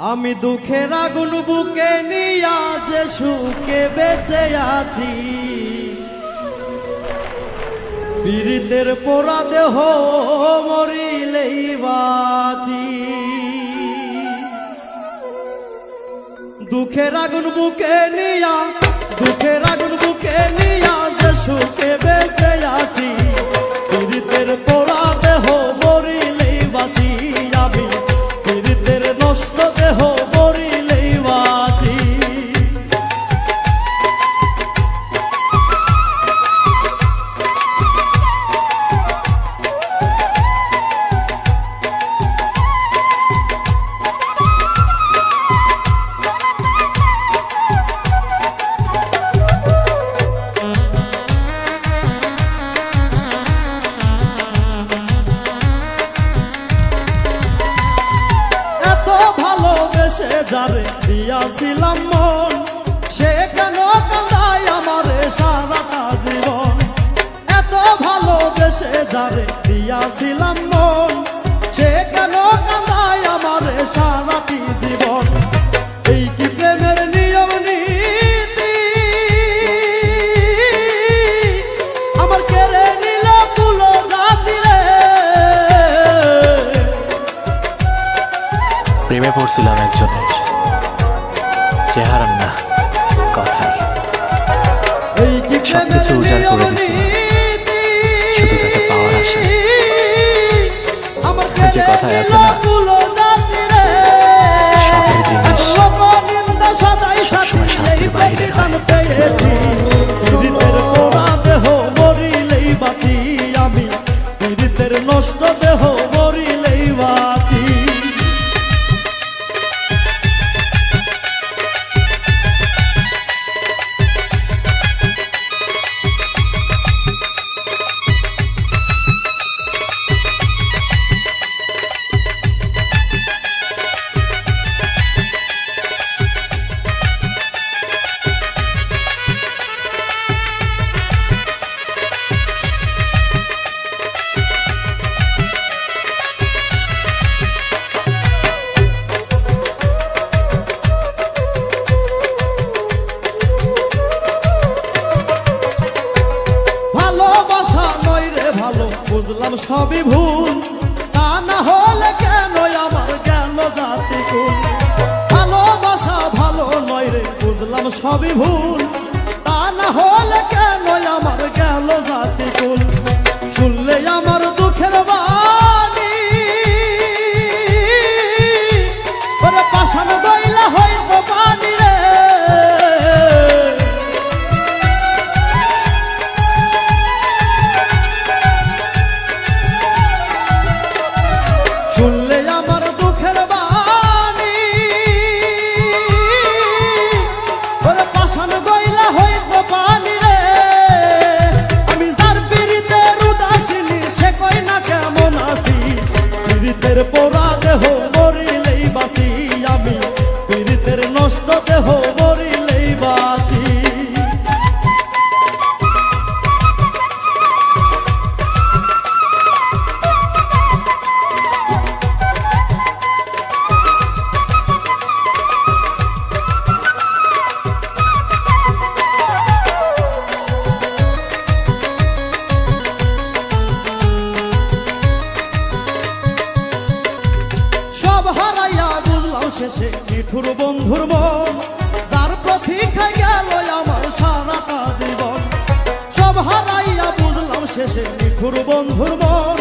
আমি দুঃখের আগুন বুকে নিয়া যে সুখে বেঁচে আছি, পীড়িতের পোড়া দেহ মরিলেই বাঁচি। দুঃখের আগুন বুকে নিয়া, দুঃখের আগুন বুকে নিয়া যে সুখে বেঁচে আছি, পীড়িতের পোড়া দেহ মরিলেই বাঁচি। আমি পীড়িতের নষ্ট দেহ মরিলেই বাঁচি। যারে দিয়াছিলাম মন, সে কেন কাঁদায় আমারে সারাটা জীবন। এত ভালোবেসে যারে দিয়াছিলাম মন, সে কেন কাঁদায় আমারে সারাটি জীবন। এই কি প্রেমের নিয়ম নীতি, আমার কেড়ে নিল কুলো জাতি রে। প্রেমে পড়ছিলাম একজনের, চেহারার না কথায়, সবকিছু উজাড় করে দিছিলাম শুধু তাকে পাওয়ার আশায়। যে কথায় আছে না, শখের জিনিস সবসময় শান্তির বাইরে হয়। আমি পীড়িতের নষ্ট দেহ মরিলেই বাঁচি। বুঝলাম সবই ভুল, তা না হলে কেন আমার গেল জাতি কুল। ভালোবাসা ভালো নয় রে, বুঝলাম সবই ভুল, তা না হলে কেন আমার গেল জাতি কুল। শুনলে আমার দুঃখের বাণী, ওরে পাষাণ দইলা হইতো পানি রে। শুনলে আমার দুঃখের বাণী, ওরে পাষাণ গইলা হইতো পানি রে। আমি যার পীড়িতের উদাসিনী, সে কই না কেমন আছি, পীড়িতের পোড়া দেহ মরিলেই বাঁচি। আমি পীড়িতের নষ্ট দেহ মরিলেই বাঁচি। শেষে নিঠুর বন্ধুর মন, যার প্রতীক্ষায় গেল আমার সারাটা জীবন। সব হারাইয়া বুঝলাম শেষে নিঠুর বন্ধুর মন,